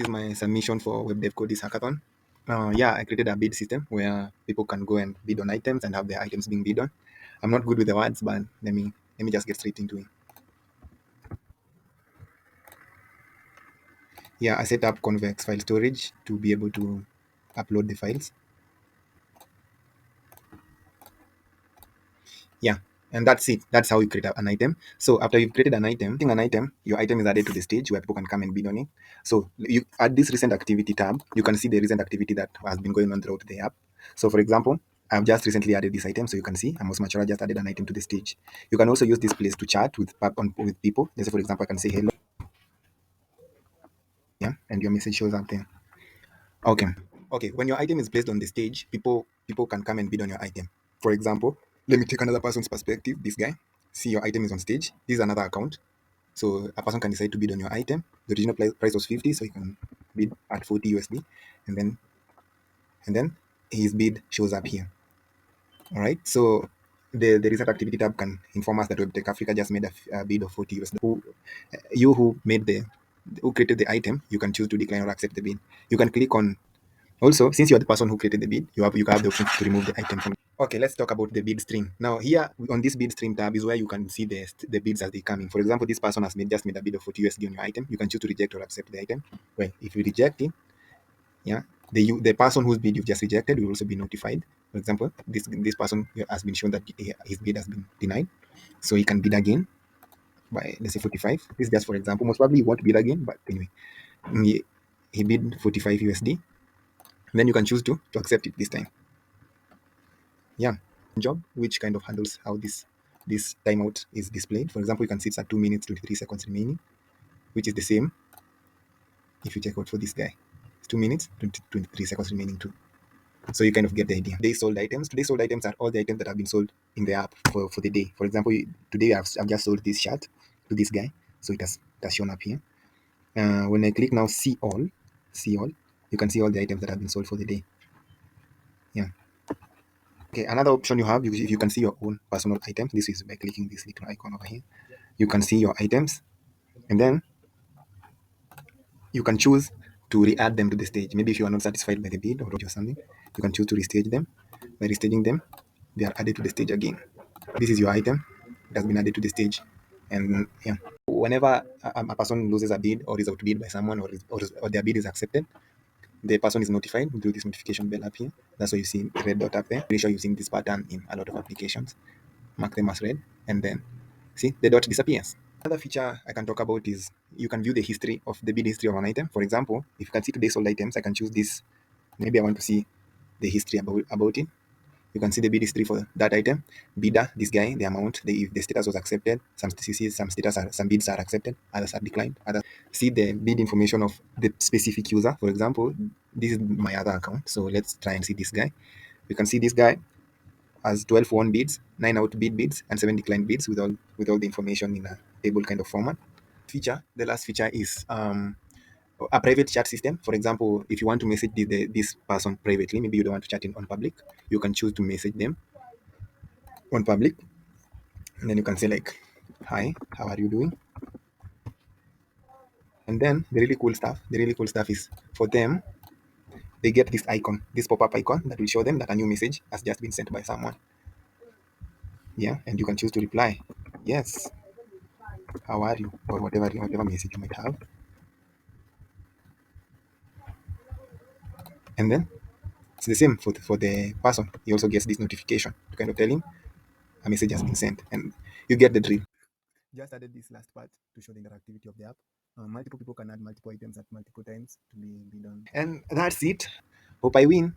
This is my submission for Web Dev Codys Hackathon. Yeah, I created a bid system where people can go and bid on items and have their items being bid on. I'm not good with the words, but let me just get straight into it. Yeah, I set up convex file storage to be able to upload the files. Yeah, and that's it. That's how you create an item. So after you've created an item, your item is added to the stage where people can come and bid on it. So you at this recent activity tab, you can see the recent activity that has been going on throughout the app. So for example, I've just recently added this item, so you can see Amos Machora just added an item to the stage. You can also use this place to chat with people. Let's say, for example, I can say hello, yeah, and your message shows up there. Okay. Okay. When your item is placed on the stage, people can come and bid on your item. For example, let me take another person's perspective. This guy, see your item is on stage. This is another account. So a person can decide to bid on your item. The original price was 50, so you can bid at 40 USD, and then his bid shows up here. All right. So the recent activity tab can inform us that WebTech Africa just made a bid of 40 USD. Who created the item, you can choose to decline or accept the bid. You can click on. Also, since you're the person who created the bid, you can have the option to remove the item from. Okay, let's talk about the bid stream. Now, here on this bid stream tab is where you can see the bids as they come in. For example, this person has just made a bid of 40 USD on your item. You can choose to reject or accept the item. Well, if you reject it, yeah, the person whose bid you've just rejected will also be notified. For example, this person has been shown that his bid has been denied, so he can bid again by, let's say, 45. This is just for example. Most probably he won't bid again, but anyway, he bid 45 USD. Then you can choose to accept it this time. Yeah, job which kind of handles how this timeout is displayed. For example, you can see it's at 2 minutes 23 seconds remaining, which is the same if you check out for this guy. It's 2 minutes 23 seconds remaining too. So you kind of get the idea. Today's sold items are all the items that have been sold in the app for the day. For example, today I've just sold this shirt to this guy, so it has shown up here. When I click now see all, you can see all the items that have been sold for the day. Yeah. Okay, another option you have, if you can see your own personal items, this is by clicking this little icon over here. You can see your items, and then you can choose to re-add them to the stage. Maybe if you are not satisfied by the bid or something, you can choose to restage them. By restaging them, they are added to the stage again. This is your item. It has been added to the stage. And yeah, whenever a person loses a bid or is outbid by someone or their bid is accepted, the person is notified through this notification bell up here. That's why you see the red dot up there. Pretty sure you've seen this pattern in a lot of applications. Mark them as red, and then see the dot disappears. Another feature I can talk about is you can view the history of the bid history of an item. For example, if you can see today's sold items, I can choose this. Maybe I want to see the history about it. You can see the bid history for that item. Bidder, this guy, the amount, if the status was accepted. Some CCs, some bids are accepted, others are declined. Others see the bid information of the specific user. For example, this is my other account. So let's try and see this guy. You can see this guy has 12 won bids, 9 outbid bids, and 7 declined bids with all the information in a table kind of format. The last feature is a private chat system. For example, if you want to message this person privately, maybe you don't want to chat in on public, you can choose to message them on public, and then you can say like, "Hi, how are you doing?" And then the really cool stuff is for them, they get this icon, this pop-up icon that will show them that a new message has just been sent by someone. Yeah, and you can choose to reply, "Yes, how are you?" or whatever message you might have. And then it's the same for the person. He also gets this notification to kind of tell him a message has been sent, and you get the drill. Just added this last part to show the interactivity of the app. Multiple people can add multiple items at multiple times to be done. And that's it. Hope I win.